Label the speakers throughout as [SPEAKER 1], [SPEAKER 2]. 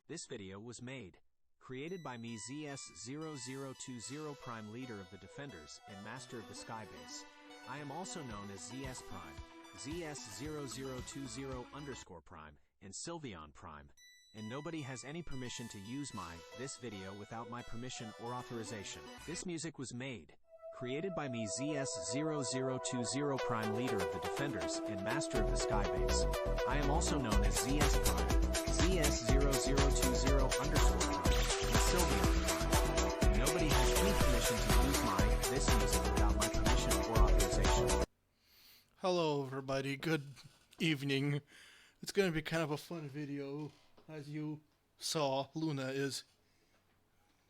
[SPEAKER 1] This video was made, created by me ZS0020 Prime, leader of the Defenders and master of the Skybase. I am also known as ZS Prime, ZS0020_Prime, and Sylveon Prime, and nobody has any permission to use this video without my permission or authorization. This music was made, created by me ZS0020 Prime, leader of the Defenders and master of the Skybase. I am also known as ZS Prime, ZS0020_Prime, and Sylveon Prime. And nobody has any permission to use this music without my permission or authorization.
[SPEAKER 2] Hello everybody, good evening. It's going to be kind of a fun video. As you saw, Luna is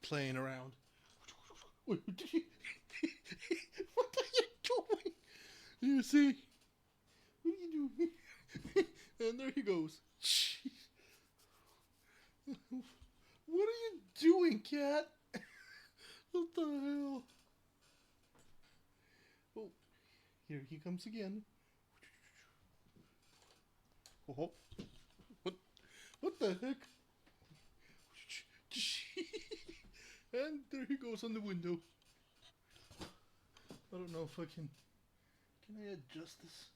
[SPEAKER 2] playing around. What are you doing? You see? What are you doing? And there he goes. Jeez. What are you doing, cat? What the hell? Oh, here he comes again. Oh, what the heck? And there he goes on the window. I don't know if I can I adjust this?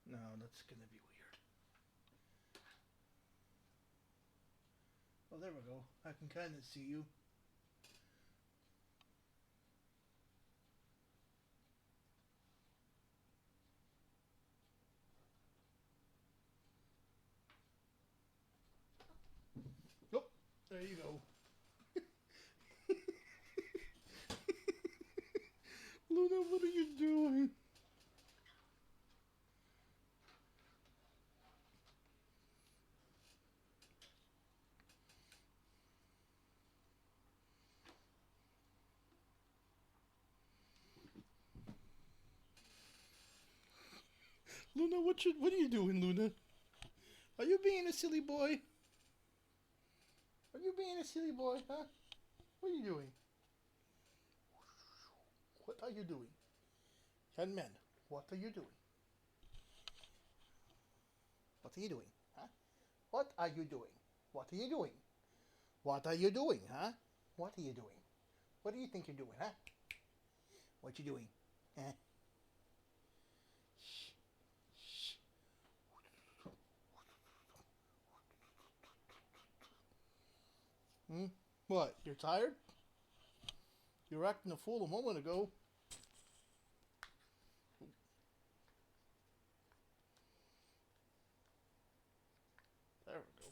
[SPEAKER 2] No, that's gonna be weird. Oh, there we go. I can kind of see you. Oh, there you go. Luna, what are you doing? Luna, what are you doing, Luna? Are you being a silly boy? Are you being a silly boy, huh? What are you doing? What are you doing? Young man, what are you doing? What are you doing, huh? What are you doing? What are you doing? What are you doing, huh? What are you doing? What do you think you're doing, huh? What you doing? Eh? Shh. Shh. What? You're tired? You were acting a fool a moment ago. There we go.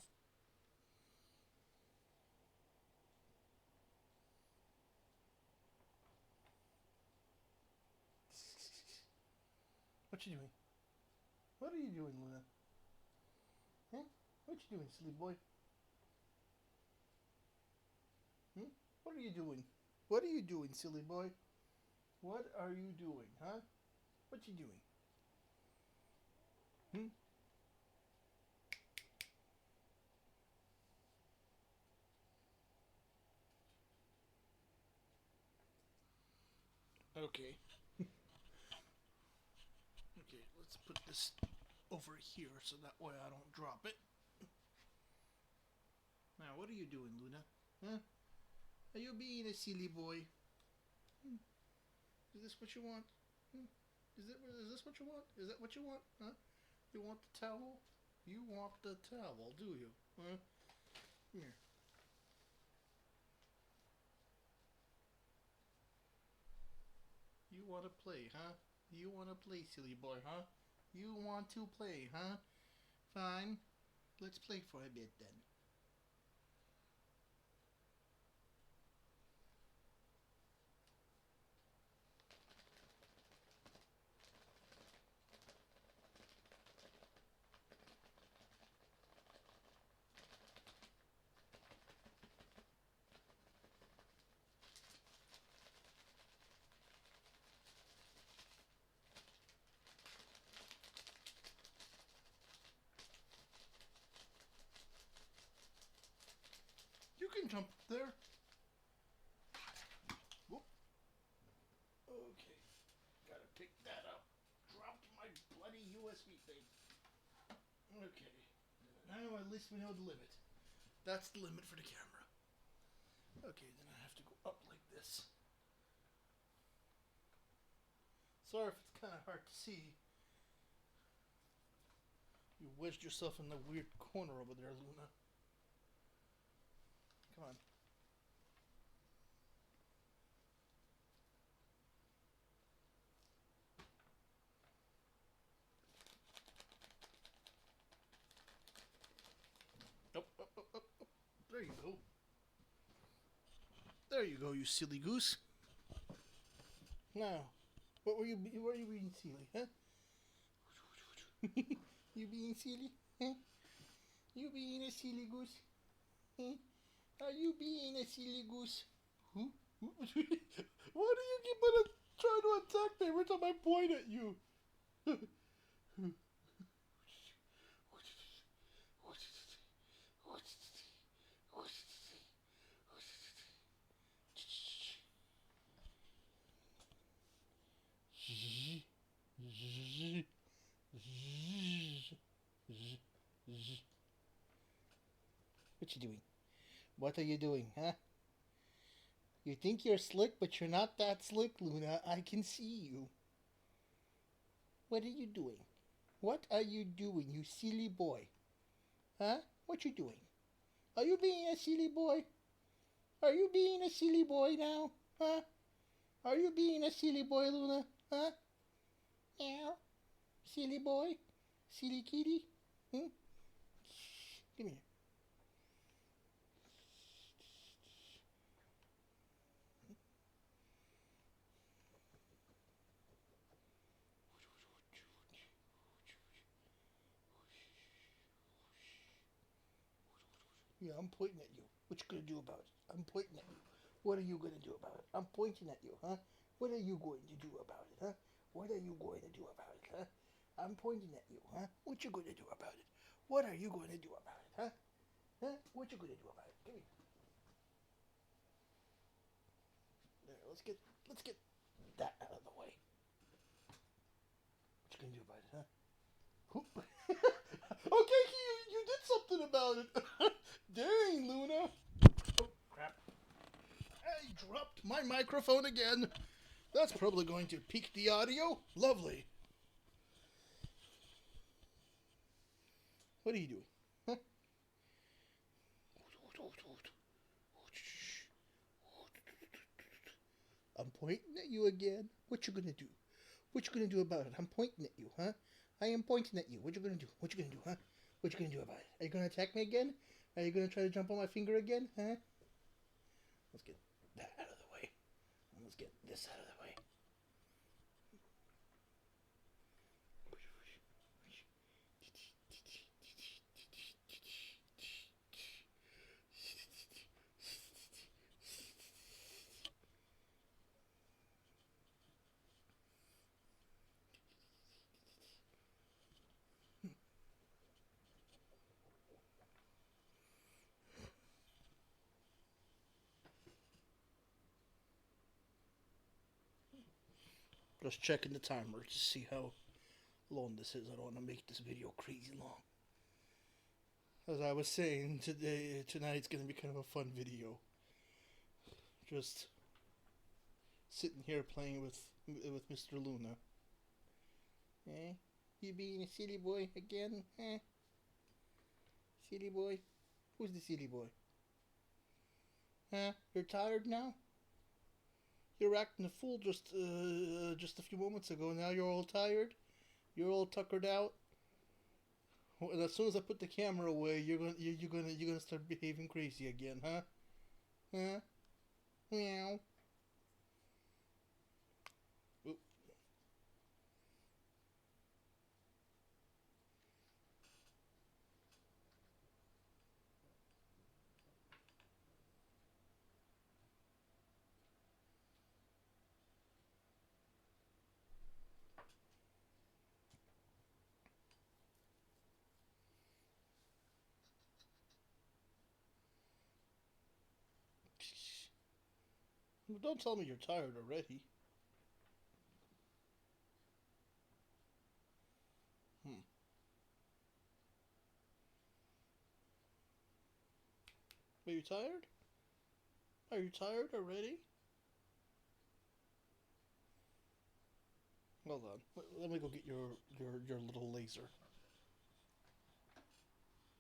[SPEAKER 2] What you doing? What are you doing, Luna? Huh? What you doing, silly boy? What are you doing? What are you doing, silly boy? What are you doing, huh? What you doing? Okay. Okay, let's put this over here so that way I don't drop it. Now, what are you doing, Luna? Huh? Are you being a silly boy? Is this what you want? Is this what you want? Is that what you want? Huh? You want the towel? You want the towel, do you? Huh? Here. You want to play, huh? You want to play, silly boy, huh? You want to play, huh? Fine. Let's play for a bit then. You can jump there. Whoop. Okay. Gotta pick that up. sweet thing. Okay. Now at least we know the limit. That's the limit for the camera. Okay, then I have to go up like this. Sorry if it's kind of hard to see. You wedged yourself in the weird corner over there, Luna. Come on. Up. There you go. There you go, you silly goose. Now, what were you being silly, huh? You being silly, huh? You being a silly goose, huh? Are you being a silly goose? Who? Why do you keep on trying to attack me every time I point at you? What you doing? What are you doing, huh? You think you're slick, but you're not that slick, Luna. I can see you. What are you doing? What are you doing, you silly boy? Huh? What you doing? Are you being a silly boy? Are you being a silly boy now? Huh? Are you being a silly boy, Luna? Huh? Meow. Silly boy? Silly kitty? Hmm? Come here. Yeah, I'm pointing at you. What you gonna do about it? I'm pointing at you. What are you gonna do about it? I'm pointing at you, huh? What are you going to do about it, huh? What are you going to do about it, huh? I'm pointing at you, huh? What you gonna do about it? What are you going to do about it, huh? Huh? What you gonna do about it? Come here. There, let's get that out of the way. What you gonna do about it, huh? Okay, you did something about it. Dang, Luna. Oh, crap. I dropped my microphone again. That's probably going to peak the audio. Lovely. What are you doing? Huh? I'm pointing at you again. What you gonna do? What you gonna do about it? I'm pointing at you, huh? I am pointing at you. What you gonna do? What you gonna do, huh? What you gonna do about it? Are you gonna attack me again? Are you gonna try to jump on my finger again, huh? Let's get that out of the way. And let's get this out of the way. Just checking the timer to see how long this is. I don't want to make this video crazy long. As I was saying, tonight's going to be kind of a fun video. Just sitting here playing with Mr. Luna. Eh? You being a silly boy again? Eh? Silly boy? Who's the silly boy? Huh? You're tired now? You were acting a fool just a few moments ago. Now you're all tired. You're all tuckered out. And as soon as I put the camera away, you're gonna start behaving crazy again, huh? Huh? Meow. Oop. Don't tell me you're tired already. you tired? Are you tired already? Hold on. Let me go get your little laser.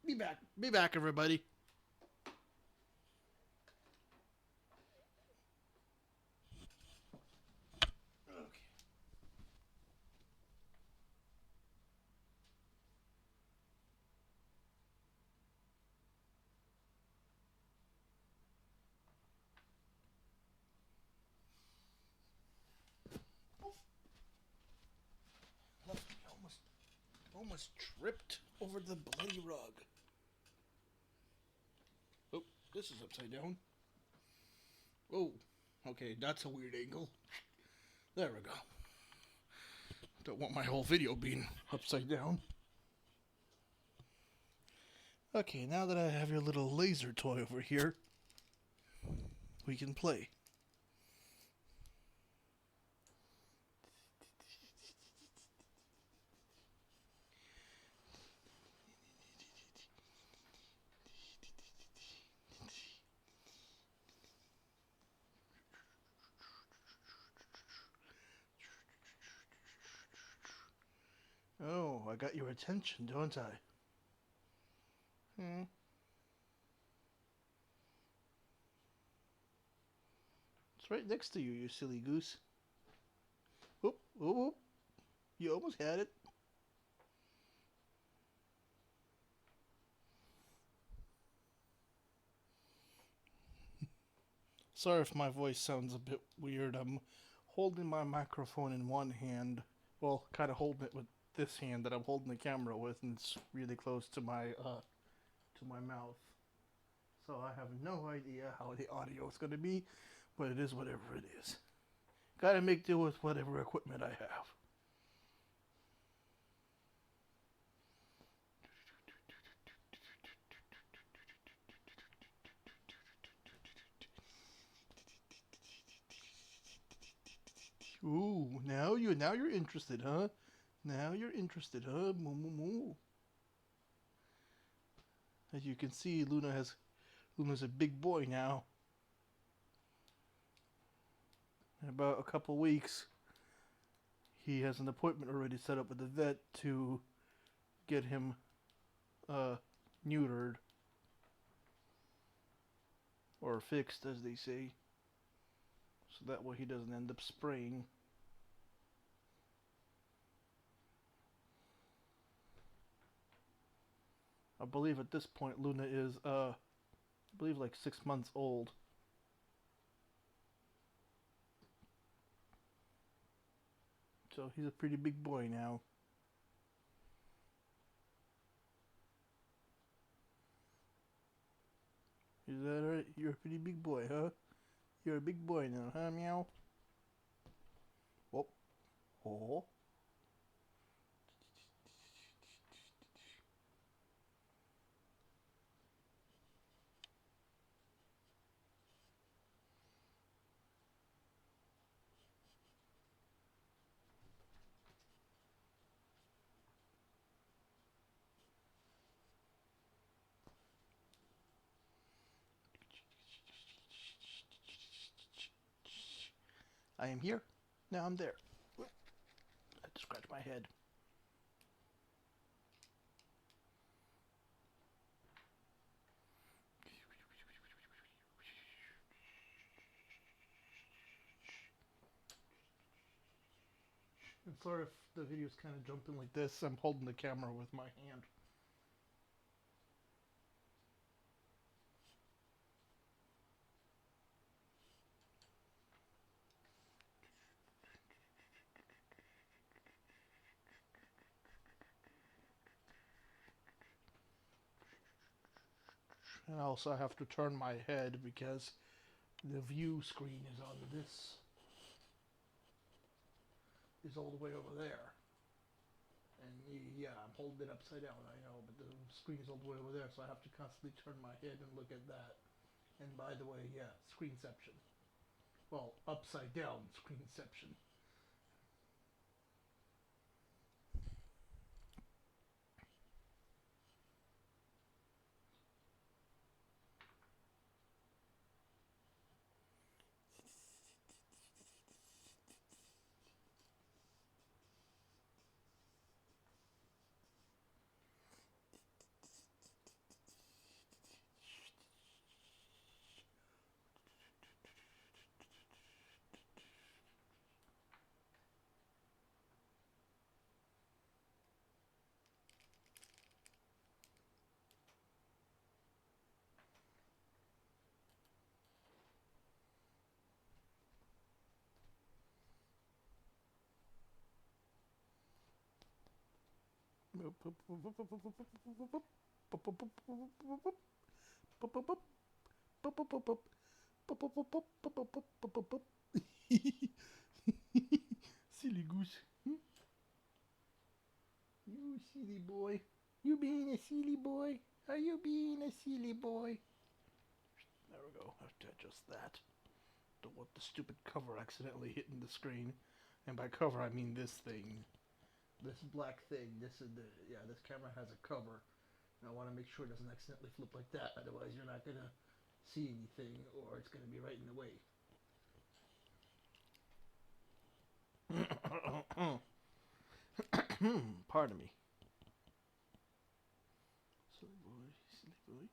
[SPEAKER 2] Be back. Be back, everybody. Okay. Almost tripped over the bloody rug. Oh, this is upside down. Oh, okay, that's a weird angle. There we go. Don't want my whole video being upside down. Okay, now that I have your little laser toy over here, we can play. Oh, I got your attention, don't I? It's right next to you, you silly goose. Oop, oop, oop. You almost had it. Sorry if my voice sounds a bit weird. I'm holding my microphone in one hand. Well, kind of holding it with this hand that I'm holding the camera with, and it's really close to my mouth. So I have no idea how the audio is going to be, but it is whatever it is. Gotta make do with whatever equipment I have. Ooh, now you're interested, huh? Now you're interested, huh? Moo moo moo. As you can see, Luna's a big boy now. In about a couple weeks, he has an appointment already set up with the vet to get him neutered or fixed, as they say, so that way he doesn't end up spraying. I believe at this point Luna is I believe like 6 months old. So he's a pretty big boy now. Is that right? You're a pretty big boy, huh? You're a big boy now, huh, meow? Oh. Oh. I am here. Now I'm there. I had to scratch my head. And sorry if the video's kind of jumping like this. I'm holding the camera with my hand. And also I have to turn my head because the view screen is on this. Is all the way over there. And yeah, I'm holding it upside down, I know, but the screen is all the way over there, so I have to constantly turn my head and look at that. And by the way, yeah, screenception. Well, upside down screenception. Silly goose. You silly boy. You being a silly boy. Are you being a silly boy? There we go. I have to adjust that. Don't want the stupid cover accidentally hitting the screen. And by cover, I mean this thing. This black thing. This is the this camera has a cover. And I want to make sure it doesn't accidentally flip like that. Otherwise, you're not gonna see anything, or it's gonna be right in the way. Pardon me. Silly boy, silly boy.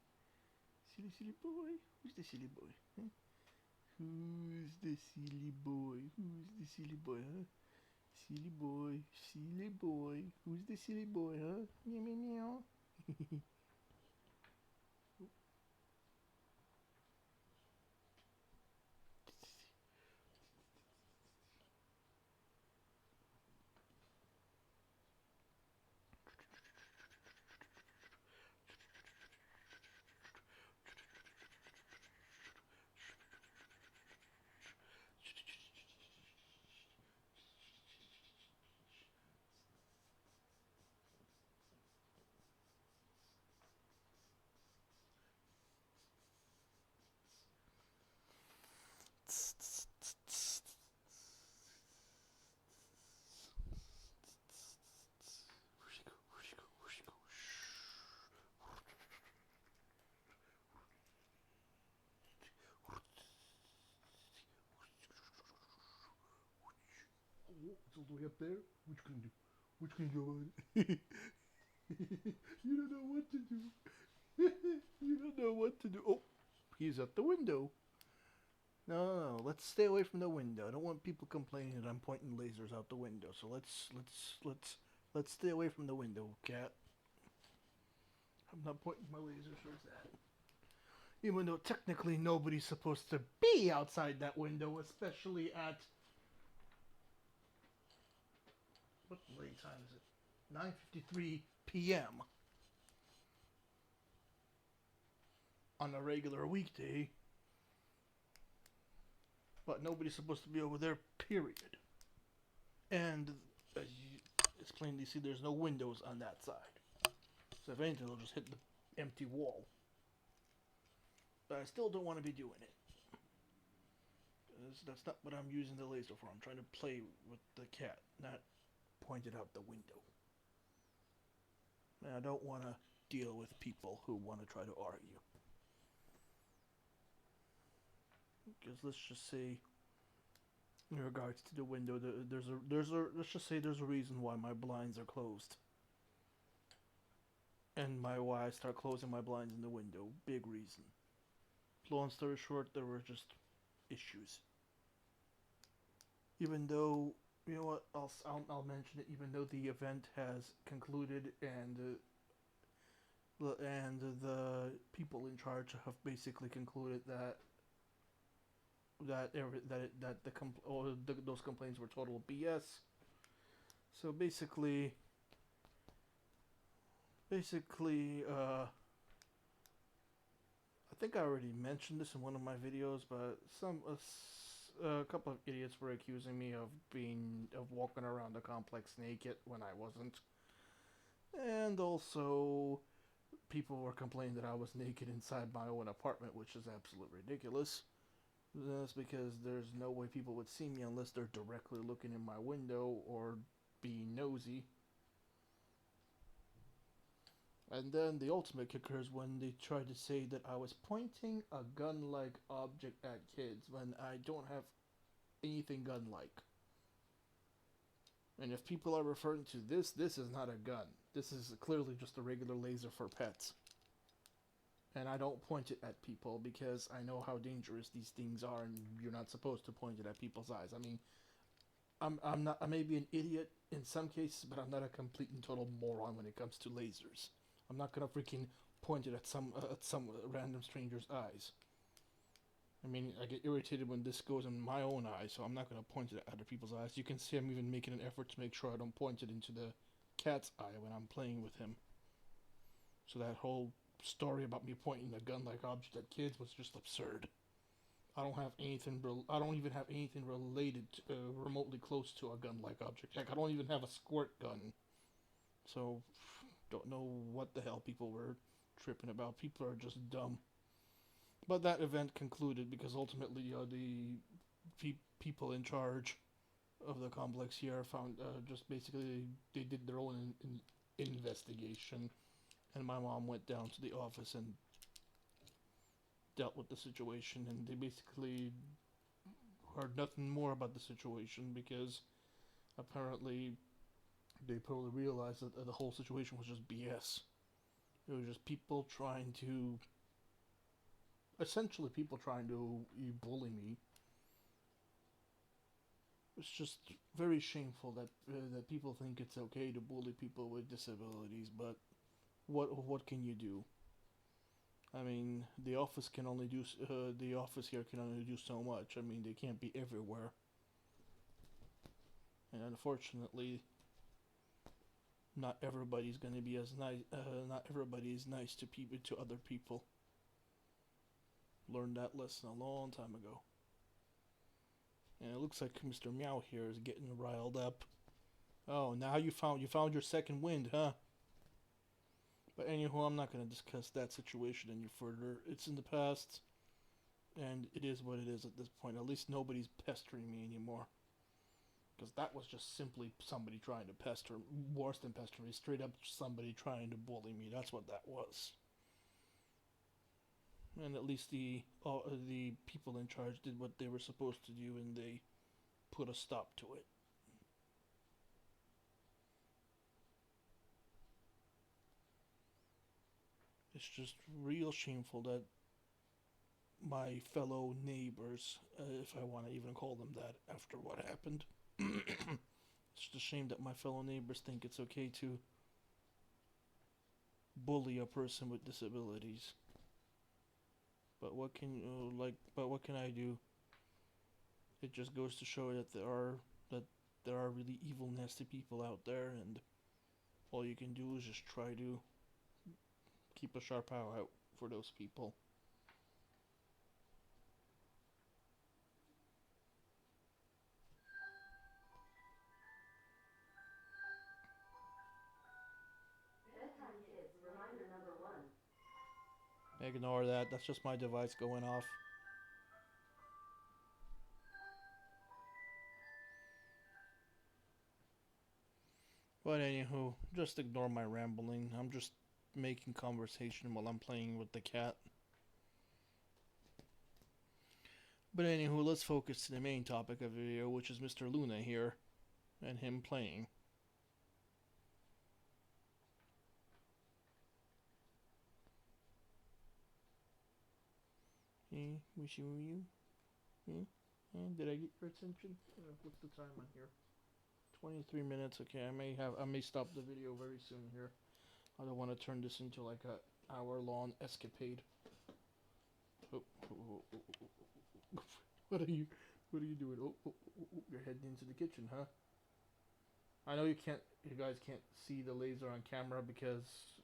[SPEAKER 2] Silly boy. Who's the silly boy? Huh? Who's the silly boy? Who's the silly boy, huh? Silly boy, silly boy. Who's the silly boy, huh? Meow, meow, meow. It's all the way up there. What you gonna do? What you gonna do about it? You don't know what to do. You don't know what to do. Oh, he's at the window. No, let's stay away from the window. I don't want people complaining that I'm pointing lasers out the window. So let's stay away from the window, cat. I'm not pointing my lasers towards that. Even though technically nobody's supposed to be outside that window, especially at what late time is it? 9:53 p.m. on a regular weekday. But nobody's supposed to be over there, period. And as you plainly see, there's no windows on that side. So if anything, they'll just hit the empty wall. But I still don't want to be doing it. That's not what I'm using the laser for. I'm trying to play with the cat, not point it out the window. And I don't want to deal with people who want to try to argue. Because let's just say, in regards to the window, let's just say there's a reason why my blinds are closed. And why I start closing my blinds in the window. Big reason. Long story short, there were just issues. Even though, you know what, I'll mention it. Even though the event has concluded and the people in charge have basically concluded that those complaints were total BS. So basically, I think I already mentioned this in one of my videos, but a couple of idiots were accusing me of walking around the complex naked when I wasn't, and also people were complaining that I was naked inside my own apartment, which is absolutely ridiculous. That's because there's no way people would see me unless they're directly looking in my window or being nosy. And then the ultimate kicker is when they tried to say that I was pointing a gun-like object at kids when I don't have anything gun-like. And if people are referring to this is not a gun. This is clearly just a regular laser for pets. And I don't point it at people because I know how dangerous these things are, and you're not supposed to point it at people's eyes. I mean, I may be an idiot in some cases, but I'm not a complete and total moron when it comes to lasers. I'm not gonna freaking point it at some random stranger's eyes. I mean, I get irritated when this goes in my own eyes, so I'm not gonna point it at other people's eyes. You can see I'm even making an effort to make sure I don't point it into the cat's eye when I'm playing with him. So that whole story about me pointing a gun-like object at kids was just absurd. I don't have anything. I don't even have anything related to, remotely close to a gun-like object. Heck, I don't even have a squirt gun. So, don't know what the hell people were tripping about. People are just dumb. But that event concluded because ultimately the people in charge of the complex here found just basically they did their own investigation, and my mom went down to the office and dealt with the situation, and they basically heard nothing more about the situation because apparently they probably realized that the whole situation was just BS. It was just people trying to, essentially people trying to bully me. It's just very shameful that that people think it's okay to bully people with disabilities, but what can you do? I mean, the office can only do the office here can only do so much. I mean, they can't be everywhere, and unfortunately, not everybody's gonna be as nice. Not everybody is nice to people to other people. Learned that lesson a long time ago. And it looks like Mr. Meow here is getting riled up. Oh, now you found your second wind, huh? But anyhow, I'm not going to discuss that situation any further. It's in the past, and it is what it is at this point. At least nobody's pestering me anymore. Because that was just simply somebody trying to pester, worse than pester me, straight up somebody trying to bully me. That's what that was. And at least the people in charge did what they were supposed to do, and they put a stop to it. It's just real shameful that my fellow neighbors, if I want to even call them that after what happened, it's just a shame that my fellow neighbors think it's okay to bully a person with disabilities. But what can I do? It just goes to show that there are really evil, nasty people out there, and all you can do is just try to keep a sharp eye out for those people.
[SPEAKER 3] Bedtime kids, reminder number 1.
[SPEAKER 2] Ignore that. That's just my device going off. But anywho, just ignore my rambling. I'm just making conversation while I'm playing with the cat. But anywho, let's focus to the main topic of the video, which is Mr. Luna here, and him playing. Wish you? Did I get your attention? What's the time on here? 23 minutes. Okay, I may stop the video very soon here. I don't want to turn this into like a hour-long escapade. What are you doing? You're heading into the kitchen, huh? I know you guys can't see the laser on camera because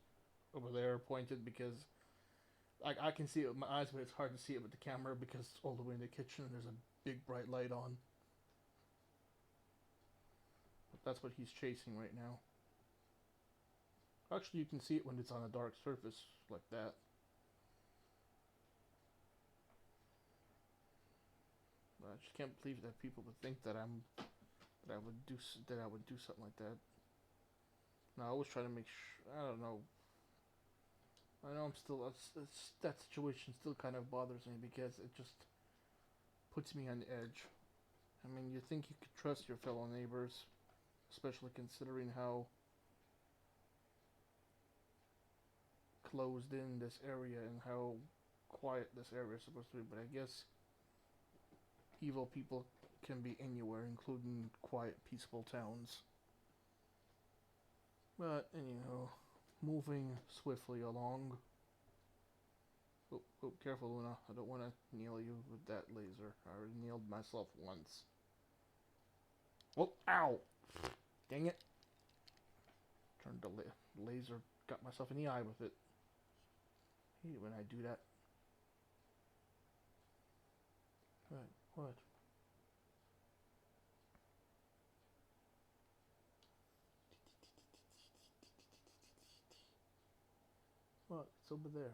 [SPEAKER 2] over there pointed, because I can see it with my eyes, but it's hard to see it with the camera because all the way in the kitchen there's a big bright light on. But that's what he's chasing right now. Actually, you can see it when it's on a dark surface like that. I just can't believe that people would think that I would do something like that. No, I always try to make sure. I don't know. I know I'm still. That situation still kind of bothers me because it just puts me on the edge. I mean, you think you could trust your fellow neighbors, especially considering how closed in this area and how quiet this area is supposed to be, but I guess evil people can be anywhere, including quiet, peaceful towns. But anyhow, moving swiftly along. Oh, careful, Luna. I don't want to nail you with that laser. I already nailed myself once. Oh, ow! Dang it. Turned the laser, got myself in the eye with it. I hate it when I do that. What? What? It's over there.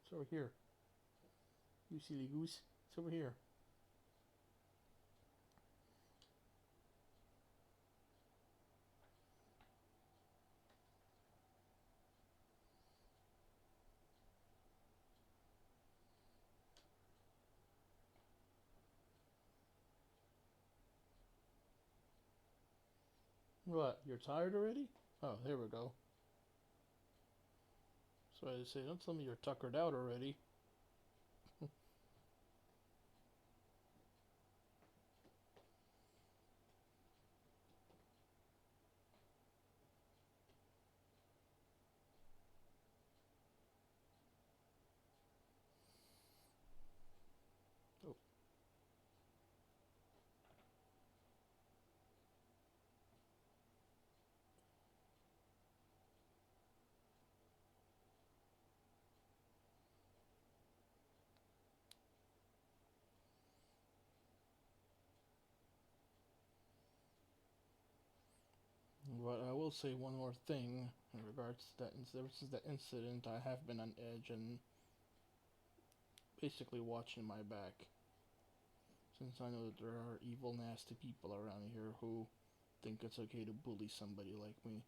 [SPEAKER 2] It's over here. You silly goose. It's over here. What? You're tired already? Oh, there we go. So I say, don't tell me you're tuckered out already. Oh. But I will say one more thing in regards to that. Ever since that incident, I have been on edge and basically watching my back. Since I know that there are evil, nasty people around here who think it's okay to bully somebody like me.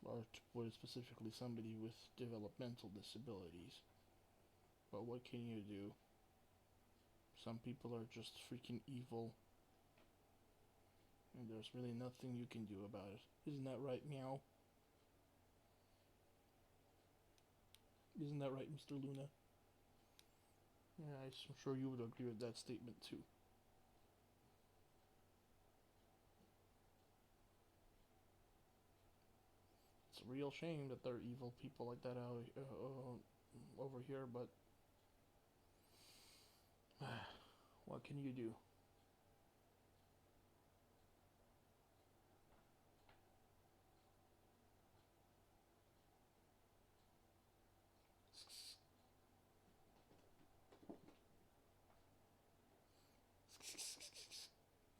[SPEAKER 2] Or to put it specifically, somebody with developmental disabilities. But what can you do? Some people are just freaking evil. And there's really nothing you can do about it. Isn't that right, Meow? Isn't that right, Mr. Luna? Yeah, I'm sure you would agree with that statement too. It's a real shame that there are evil people like that out over here, but what can you do?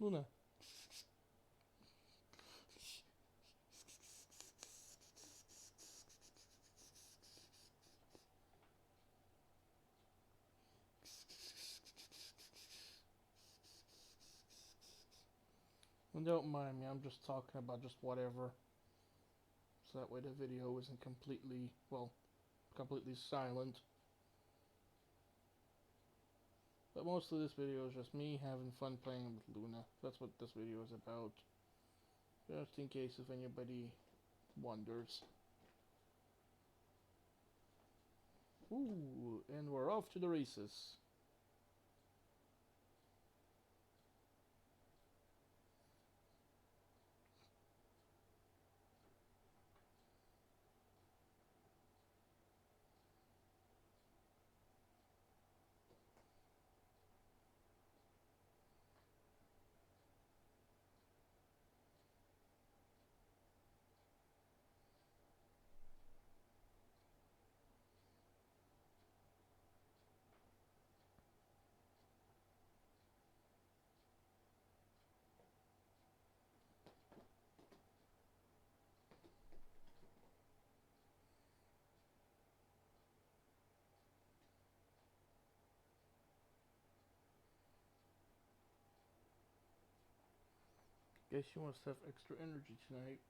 [SPEAKER 2] Luna. And don't mind me, I'm just talking about just whatever. So that way the video isn't completely, well, completely silent. But most of this video is just me having fun playing with Luna. That's what this video is about. Just in case if anybody wonders. Ooh, and we're off to the races. Guess she wants to have extra energy tonight.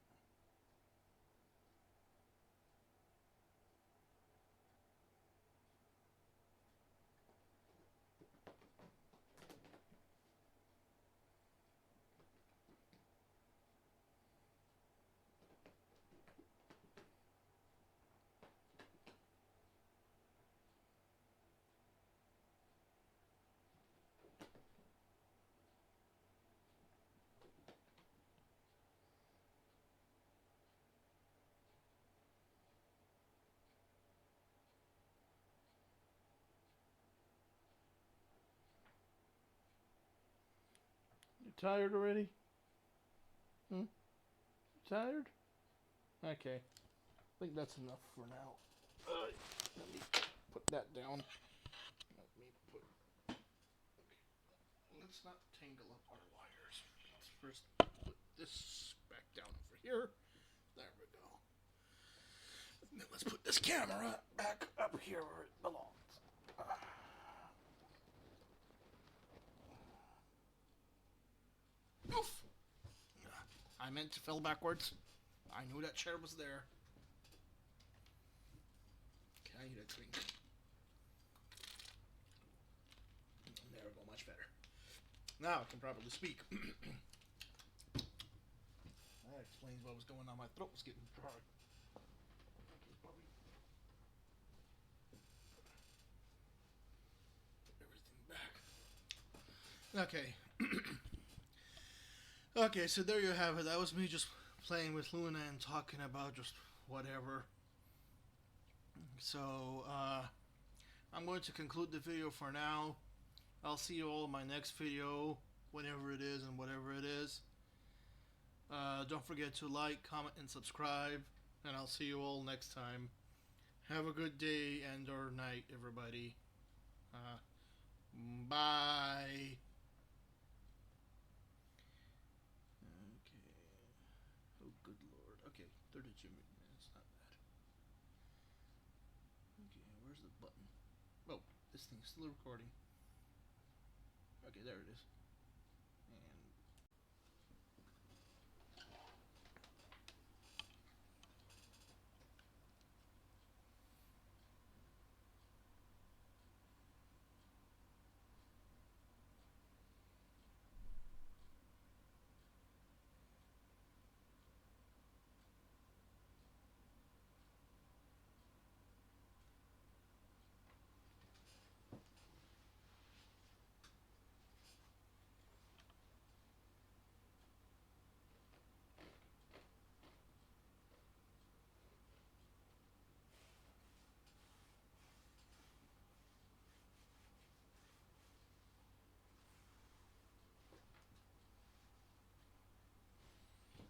[SPEAKER 2] tired already? Hmm? Tired? Okay. I think that's enough for now. Let me put that down. Let me put... Okay. Let's not tangle up our wires. Let's first put this back down over here. There we go. And then let's put this camera back up here where it belongs. Oof! I meant to fell backwards. I knew that chair was there. Okay, I need a drink. There we go, much better. Now I can probably speak. That explains what was going on. My throat was getting dry. Put everything back. Okay. Okay, so there you have it. That was me just playing with Luna and talking about just whatever. So, I'm going to conclude the video for now. I'll see you all in my next video, whenever it is and whatever it is. Don't forget to like, comment, and subscribe, and I'll see you all next time. Have a good day and or night, everybody. Bye. Okay. Oh, good lord. Okay, 32 minutes. Not bad. Okay, where's the button? Oh, this thing's still recording. Okay, there it is.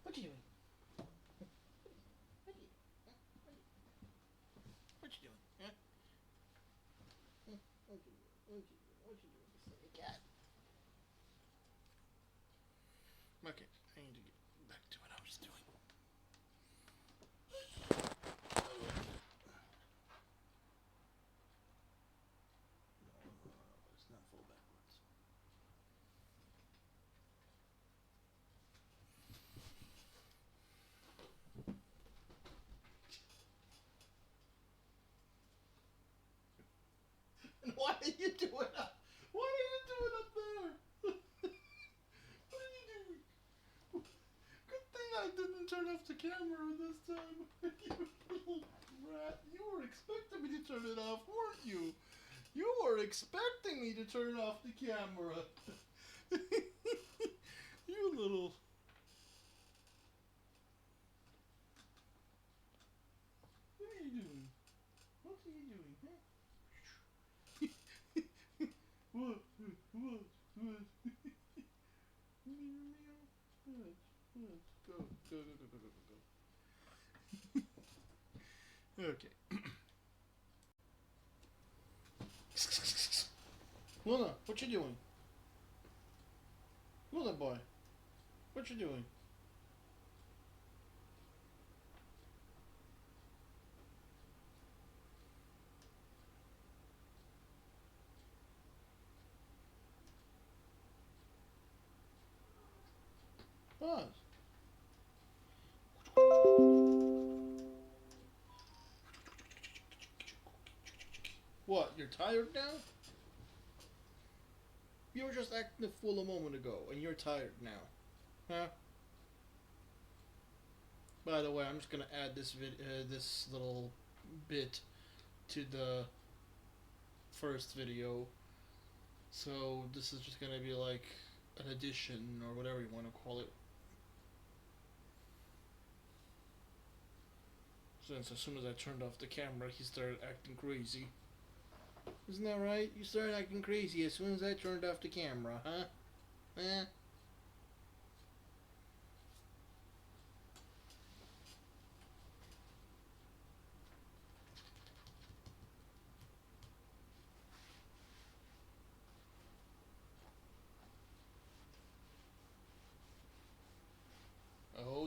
[SPEAKER 2] What you doing? What you doing? Huh? What you doing? What you doing? Silly cat. Okay, I need to get back to what I was doing. Let's not fall backwards. And why are you doing up? What are you doing up there? What are you doing? Good thing I didn't turn off the camera this time. You little rat. You were expecting me to turn it off, weren't you? You were expecting me to turn off the camera. You little... What are you doing? What are you doing, huh? What? What? Go, go, go, go, go, go, go. Okay. Luna, what you doing? Luna boy, what you doing? Pause. What, you're tired now? You were just acting a fool a moment ago, and you're tired now. Huh? By the way, I'm just gonna add this this little bit to the first video. So this is just gonna be like an addition, or whatever you want to call it. Since as soon as I turned off the camera, he started acting crazy. Isn't that right? You started acting crazy as soon as I turned off the camera, huh? Eh?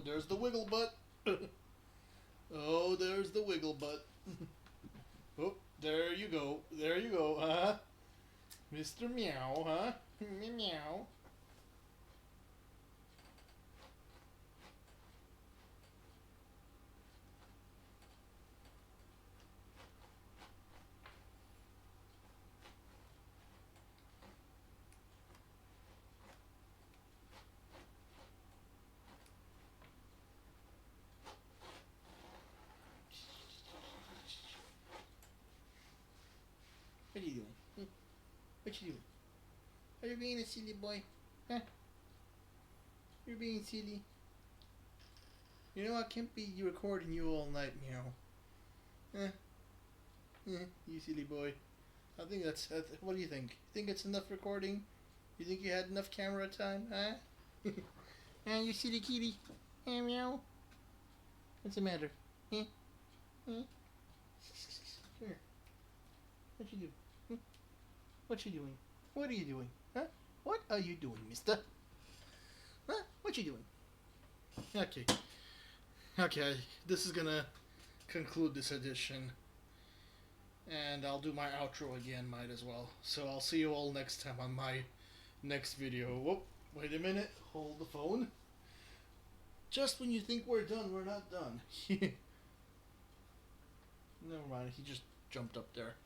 [SPEAKER 2] there's the wiggle butt. Oh, there's the wiggle butt. Oh, there you go. There you go, huh? Mr. Meow, huh? Meow. What are you doing? What you doing? Are you being a silly boy? Huh? You're being silly. You know, I can't be recording you all night, meow. You silly boy. I think that's what do you think? Think it's enough recording? You think you had enough camera time, huh? You silly kitty. Meow. What's the matter? Here. What you do? What you doing? What are you doing? Huh? What are you doing, mister? Huh? What you doing? Okay. Okay, this is gonna conclude this edition. And I'll do my outro again, might as well. So I'll see you all next time on my next video. Whoop, wait a minute. Hold the phone. Just when you think we're done, we're not done. Never mind, he just jumped up there.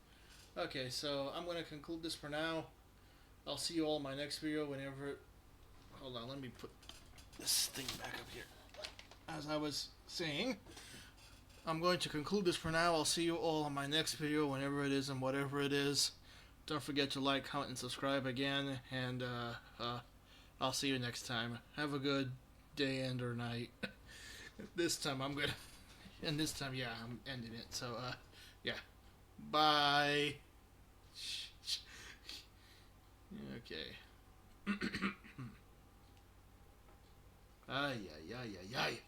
[SPEAKER 2] Okay, so I'm going to conclude this for now. I'll see you all in my next video whenever... Hold on, let me put this thing back up here. As I was saying, I'm going to conclude this for now. I'll see you all on my next video whenever it is and whatever it is. Don't forget to like, comment, and subscribe again. And I'll see you next time. Have a good day and or night. This time I'm gonna... And this time, yeah, I'm ending it. So, yeah. Bye. Okay. Ay, ay, ay, ay, ay.